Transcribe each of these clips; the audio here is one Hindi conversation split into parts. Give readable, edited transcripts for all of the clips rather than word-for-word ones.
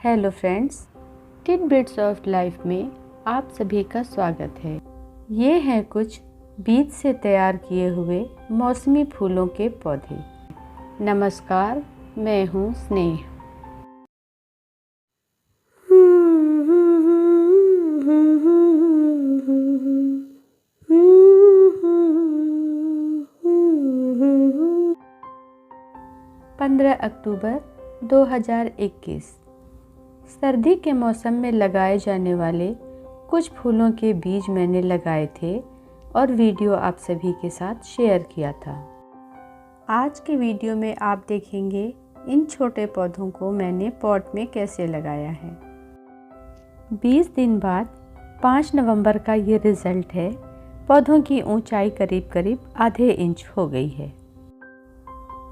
Hello friends, titbits of life में आप सभी का स्वागत है। ये हैं कुछ बीज से तैयार किए हुए मौसमी फूलों के पौधे। नमस्कार, मैं हूँ स्नेह। पंद्रह अक्टूबर 2021 सर्दी के मौसम में लगाए जाने वाले कुछ फूलों के बीज मैंने लगाए थे और वीडियो आप सभी के साथ शेयर किया था। आज के वीडियो में आप देखेंगे इन छोटे पौधों को मैंने पॉट में कैसे लगाया है। 20 दिन बाद 5 नवंबर का ये रिज़ल्ट है। पौधों की ऊंचाई करीब करीब आधे इंच हो गई है।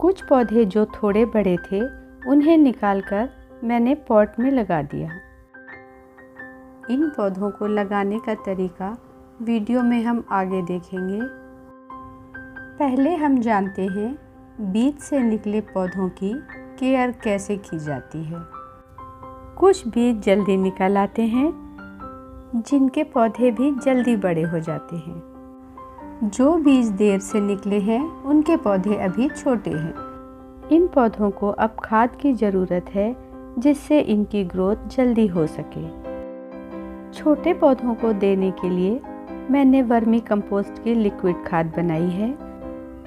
कुछ पौधे जो थोड़े बड़े थे उन्हें निकालकर मैंने पॉट में लगा दिया। इन पौधों को लगाने का तरीका वीडियो में हम आगे देखेंगे। पहले हम जानते हैं बीज से निकले पौधों की केयर कैसे की जाती है। कुछ बीज जल्दी निकल आते हैं, जिनके पौधे भी जल्दी बड़े हो जाते हैं। जो बीज देर से निकले हैं उनके पौधे अभी छोटे हैं। इन पौधों को अब खाद की ज़रूरत है, जिससे इनकी ग्रोथ जल्दी हो सके। छोटे पौधों को देने के लिए मैंने वर्मी कंपोस्ट की लिक्विड खाद बनाई है।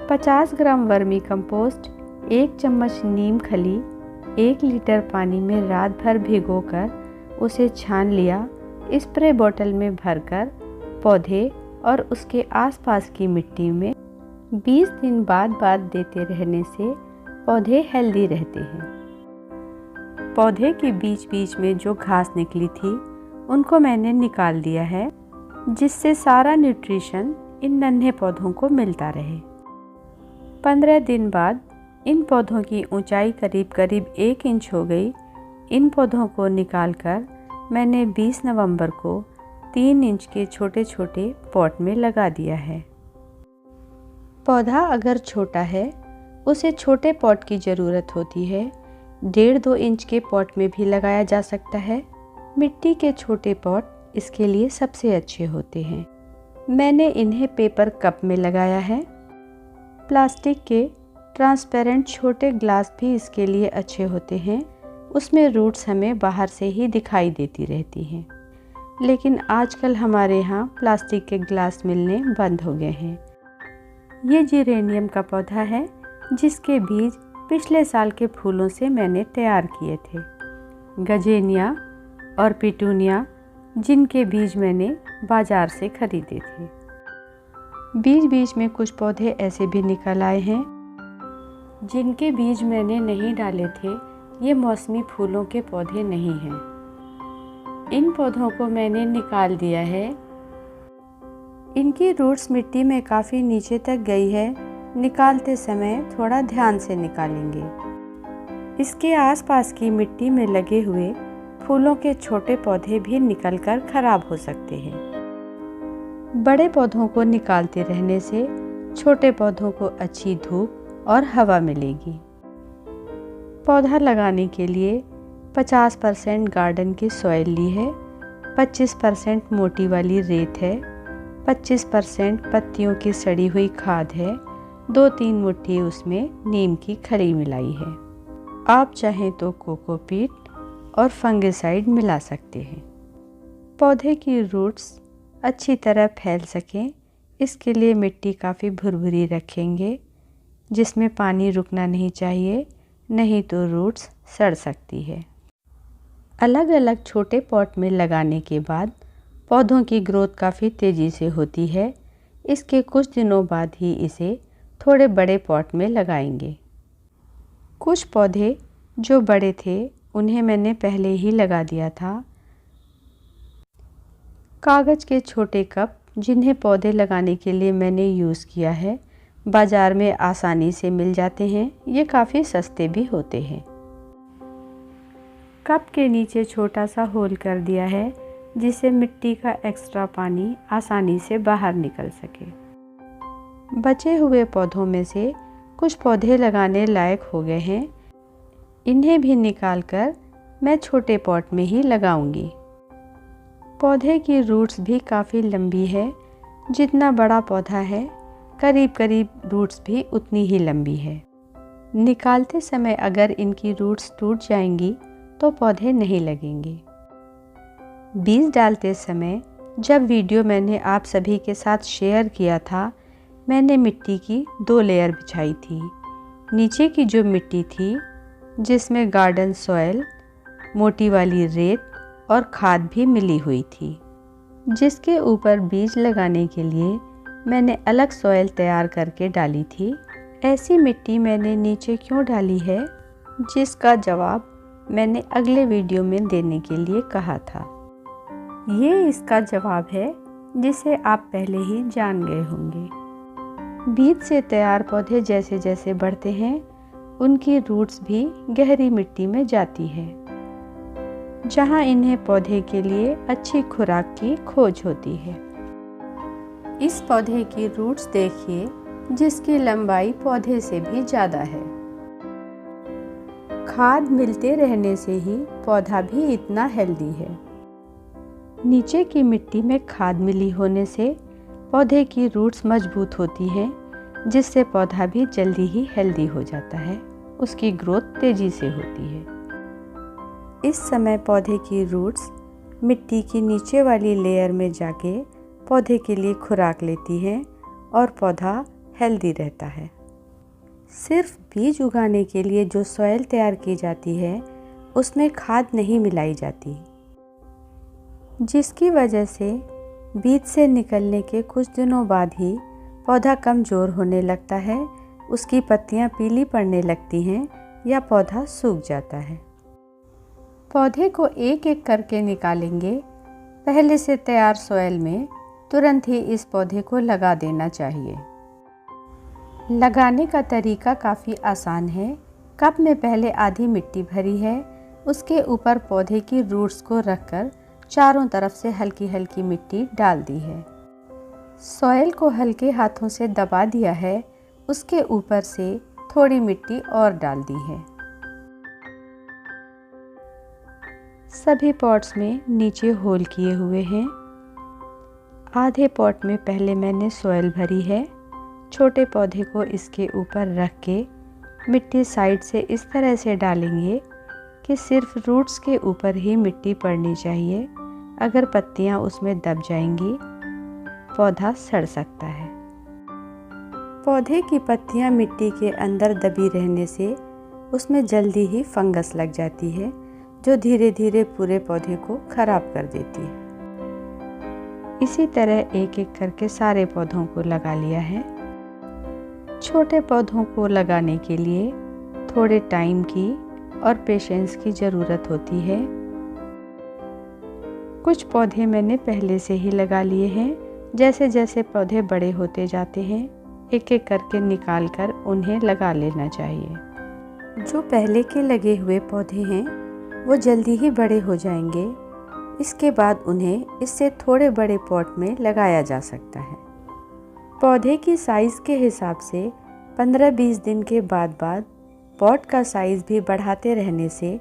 50 ग्राम वर्मी कंपोस्ट, 1 चम्मच नीम खली 1 लीटर पानी में रात भर भिगोकर उसे छान लिया। स्प्रे बोतल में भरकर पौधे और उसके आसपास की मिट्टी में 20 दिन बाद देते रहने से पौधे हेल्दी रहते हैं। पौधे के बीच में जो घास निकली थी उनको मैंने निकाल दिया है, जिससे सारा न्यूट्रिशन इन नन्हे पौधों को मिलता रहे। 15 दिन बाद इन पौधों की ऊंचाई करीब 1 इंच हो गई। इन पौधों को निकालकर मैंने 20 नवंबर को 3 इंच के छोटे छोटे पॉट में लगा दिया है। पौधा अगर छोटा है उसे छोटे पॉट की ज़रूरत होती है। 1.5-2 इंच के पॉट में भी लगाया जा सकता है। मिट्टी के छोटे पॉट इसके लिए सबसे अच्छे होते हैं। मैंने इन्हें पेपर कप में लगाया है। प्लास्टिक के ट्रांसपेरेंट छोटे ग्लास भी इसके लिए अच्छे होते हैं। उसमें रूट्स हमें बाहर से ही दिखाई देती रहती हैं, लेकिन आजकल हमारे यहाँ प्लास्टिक के ग्लास मिलने बंद हो गए हैं। ये जिरेनियम का पौधा है, जिसके बीज पिछले साल के फूलों से मैंने तैयार किए थे। गजेनिया और पिटूनिया, जिनके बीज मैंने बाज़ार से खरीदे थे। बीच में कुछ पौधे ऐसे भी निकल आए हैं, जिनके बीज मैंने नहीं डाले थे। ये मौसमी फूलों के पौधे नहीं हैं। इन पौधों को मैंने निकाल दिया है। इनकी रूट्स मिट्टी में काफ़ी नीचे तक गई है। निकालते समय थोड़ा ध्यान से निकालेंगे। इसके आसपास की मिट्टी में लगे हुए फूलों के छोटे पौधे भी निकलकर खराब हो सकते हैं। बड़े पौधों को निकालते रहने से छोटे पौधों को अच्छी धूप और हवा मिलेगी। पौधा लगाने के लिए 50% गार्डन की सॉइल ली है, 25% मोटी वाली रेत है, 25% पत्तियों की सड़ी हुई खाद है, 2-3 मुट्ठी उसमें नीम की खली मिलाई है। आप चाहें तो कोकोपीट और फंगिसाइड मिला सकते हैं। पौधे की रूट्स अच्छी तरह फैल सकें, इसके लिए मिट्टी काफ़ी भुरभुरी रखेंगे, जिसमें पानी रुकना नहीं चाहिए, नहीं तो रूट्स सड़ सकती है। अलग अलग छोटे पॉट में लगाने के बाद पौधों की ग्रोथ काफ़ी तेज़ी से होती है। इसके कुछ दिनों बाद ही इसे थोड़े बड़े पॉट में लगाएंगे। कुछ पौधे जो बड़े थे उन्हें मैंने पहले ही लगा दिया था। कागज़ के छोटे कप, जिन्हें पौधे लगाने के लिए मैंने यूज़ किया है, बाज़ार में आसानी से मिल जाते हैं। ये काफ़ी सस्ते भी होते हैं। कप के नीचे छोटा सा होल कर दिया है, जिससे मिट्टी का एक्स्ट्रा पानी आसानी से बाहर निकल सके। बचे हुए पौधों में से कुछ पौधे लगाने लायक हो गए हैं। इन्हें भी निकालकर मैं छोटे पॉट में ही लगाऊंगी। पौधे की रूट्स भी काफ़ी लंबी है, जितना बड़ा पौधा है करीब करीब रूट्स भी उतनी ही लंबी है। निकालते समय अगर इनकी रूट्स टूट जाएंगी तो पौधे नहीं लगेंगे। बीज डालते समय जब वीडियो मैंने आप सभी के साथ शेयर किया था, मैंने मिट्टी की 2 लेयर बिछाई थी। नीचे की जो मिट्टी थी जिसमें गार्डन सॉइल, मोटी वाली रेत और खाद भी मिली हुई थी, जिसके ऊपर बीज लगाने के लिए मैंने अलग सॉइल तैयार करके डाली थी। ऐसी मिट्टी मैंने नीचे क्यों डाली है, जिसका जवाब मैंने अगले वीडियो में देने के लिए कहा था। ये इसका जवाब है जिसे आप पहले ही जान गए होंगे। बीज से तैयार पौधे जैसे जैसे बढ़ते हैं, उनकी रूट्स भी गहरी मिट्टी में जाती है, जहां इन्हें पौधे के लिए अच्छी खुराक की खोज होती है। इस पौधे की रूट्स देखिए, जिसकी लंबाई पौधे से भी ज़्यादा है। खाद मिलते रहने से ही पौधा भी इतना हेल्दी है। नीचे की मिट्टी में खाद मिली होने से पौधे की रूट्स मजबूत होती हैं, जिससे पौधा भी जल्दी ही हेल्दी हो जाता है, उसकी ग्रोथ तेज़ी से होती है। इस समय पौधे की रूट्स मिट्टी की नीचे वाली लेयर में जाके पौधे के लिए खुराक लेती हैं और पौधा हेल्दी रहता है। सिर्फ बीज उगाने के लिए जो सॉइल तैयार की जाती है, उसमें खाद नहीं मिलाई जाती, जिसकी वजह से बीज से निकलने के कुछ दिनों बाद ही पौधा कमज़ोर होने लगता है, उसकी पत्तियां पीली पड़ने लगती हैं या पौधा सूख जाता है। पौधे को एक एक करके निकालेंगे। पहले से तैयार सॉइल में तुरंत ही इस पौधे को लगा देना चाहिए। लगाने का तरीका काफ़ी आसान है। कप में पहले आधी मिट्टी भरी है, उसके ऊपर पौधे की रूट्स को रखकर चारों तरफ से हल्की हल्की मिट्टी डाल दी है। सॉइल को हल्के हाथों से दबा दिया है, उसके ऊपर से थोड़ी मिट्टी और डाल दी है। सभी पॉट्स में नीचे होल किए हुए हैं। आधे पॉट में पहले मैंने सॉइल भरी है। छोटे पौधे को इसके ऊपर रख के मिट्टी साइड से इस तरह से डालेंगे कि सिर्फ रूट्स के ऊपर ही मिट्टी पड़नी चाहिए। अगर पत्तियां उसमें दब जाएंगी, पौधा सड़ सकता है। पौधे की पत्तियां मिट्टी के अंदर दबी रहने से उसमें जल्दी ही फंगस लग जाती है, जो धीरे धीरे पूरे पौधे को खराब कर देती है। इसी तरह एक एक करके सारे पौधों को लगा लिया है। छोटे पौधों को लगाने के लिए थोड़े टाइम की और पेशेंस की ज़रूरत होती है। कुछ पौधे मैंने पहले से ही लगा लिए हैं। जैसे जैसे पौधे बड़े होते जाते हैं, एक एक करके निकाल कर उन्हें लगा लेना चाहिए। जो पहले के लगे हुए पौधे हैं वो जल्दी ही बड़े हो जाएंगे। इसके बाद उन्हें इससे थोड़े बड़े पॉट में लगाया जा सकता है। पौधे की साइज़ के हिसाब से 15-20 दिन के बाद पॉट का साइज़ भी बढ़ाते रहने से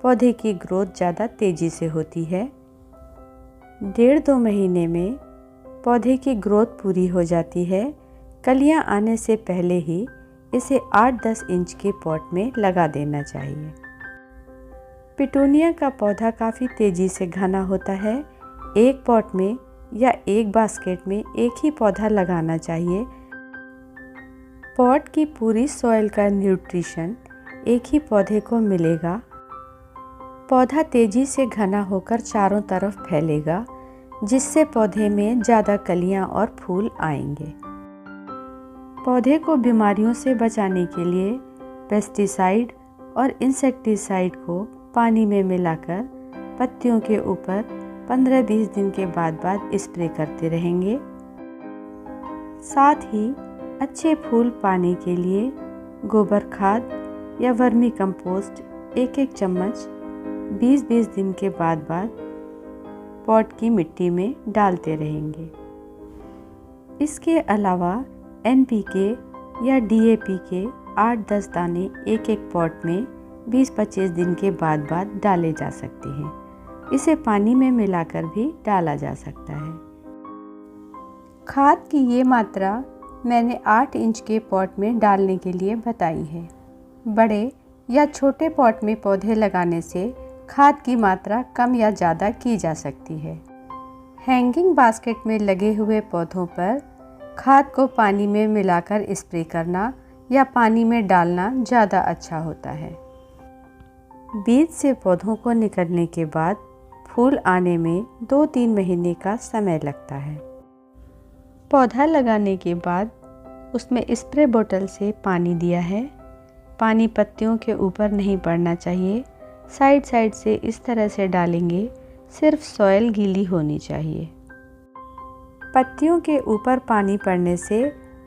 पौधे की ग्रोथ ज़्यादा तेज़ी से होती है। 1.5-2 महीने में पौधे की ग्रोथ पूरी हो जाती है। कलियां आने से पहले ही इसे 8-10 इंच के पॉट में लगा देना चाहिए। पिटूनिया का पौधा काफ़ी तेज़ी से घना होता है। एक पॉट में या एक बास्केट में एक ही पौधा लगाना चाहिए। पॉट की पूरी सॉइल का न्यूट्रिशन एक ही पौधे को मिलेगा। पौधा तेज़ी से घना होकर चारों तरफ फैलेगा, जिससे पौधे में ज़्यादा कलियां और फूल आएंगे। पौधे को बीमारियों से बचाने के लिए पेस्टिसाइड और इंसेक्टिसाइड को पानी में मिलाकर पत्तियों के ऊपर 15-20 दिन के बाद स्प्रे करते रहेंगे। साथ ही अच्छे फूल पाने के लिए गोबर खाद या वर्मी कंपोस्ट 1-1 चम्मच 20-20 दिन के बाद पॉट की मिट्टी में डालते रहेंगे। इसके अलावा NPK या DAP के 8-10 दाने एक एक पॉट में 20-25 दिन के बाद डाले जा सकते हैं। इसे पानी में मिलाकर भी डाला जा सकता है। खाद की ये मात्रा मैंने 8 इंच के पॉट में डालने के लिए बताई है। बड़े या छोटे पॉट में पौधे लगाने से खाद की मात्रा कम या ज़्यादा की जा सकती है। हैंगिंग बास्केट में लगे हुए पौधों पर खाद को पानी में मिलाकर स्प्रे करना या पानी में डालना ज़्यादा अच्छा होता है। बीज से पौधों को निकलने के बाद फूल आने में 2-3 महीने का समय लगता है। पौधा लगाने के बाद उसमें स्प्रे बोतल से पानी दिया है। पानी पत्तियों के ऊपर नहीं पड़ना चाहिए, साइड साइड से इस तरह से डालेंगे, सिर्फ सॉइल गीली होनी चाहिए। पत्तियों के ऊपर पानी पड़ने से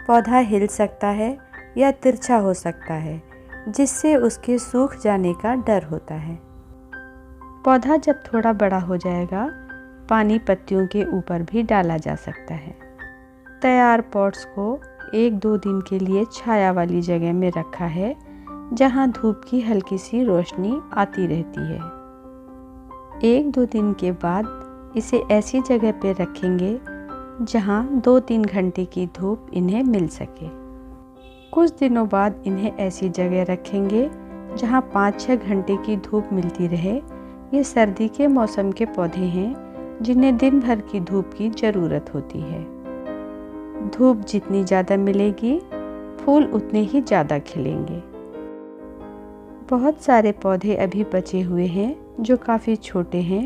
पौधा हिल सकता है या तिरछा हो सकता है, जिससे उसके सूख जाने का डर होता है। पौधा जब थोड़ा बड़ा हो जाएगा, पानी पत्तियों के ऊपर भी डाला जा सकता है। तैयार पॉट्स को 1-2 दिन के लिए छाया वाली जगह में रखा है, जहां धूप की हल्की सी रोशनी आती रहती है। 1-2 दिन के बाद इसे ऐसी जगह पर रखेंगे जहां 2-3 घंटे की धूप इन्हें मिल सके। कुछ दिनों बाद इन्हें ऐसी जगह रखेंगे जहां 5-6 घंटे की धूप मिलती रहे। ये सर्दी के मौसम के पौधे हैं जिन्हें दिन भर की धूप की ज़रूरत होती है। धूप जितनी ज़्यादा मिलेगी, फूल उतने ही ज़्यादा खिलेंगे। बहुत सारे पौधे अभी बचे हुए हैं जो काफ़ी छोटे हैं।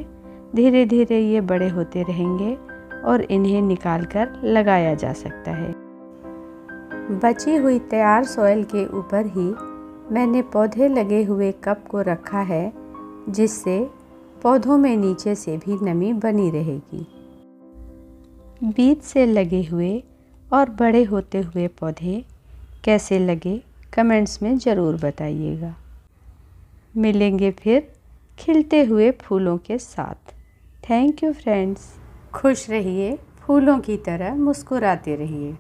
धीरे धीरे ये बड़े होते रहेंगे और इन्हें निकालकर लगाया जा सकता है। बची हुई तैयार सॉइल के ऊपर ही मैंने पौधे लगे हुए कप को रखा है, जिससे पौधों में नीचे से भी नमी बनी रहेगी। बीज से लगे हुए और बड़े होते हुए पौधे कैसे लगे, कमेंट्स में ज़रूर बताइएगा। मिलेंगे फिर खिलते हुए फूलों के साथ। Thank you friends. खुश रहिए, फूलों की तरह मुस्कुराते रहिए।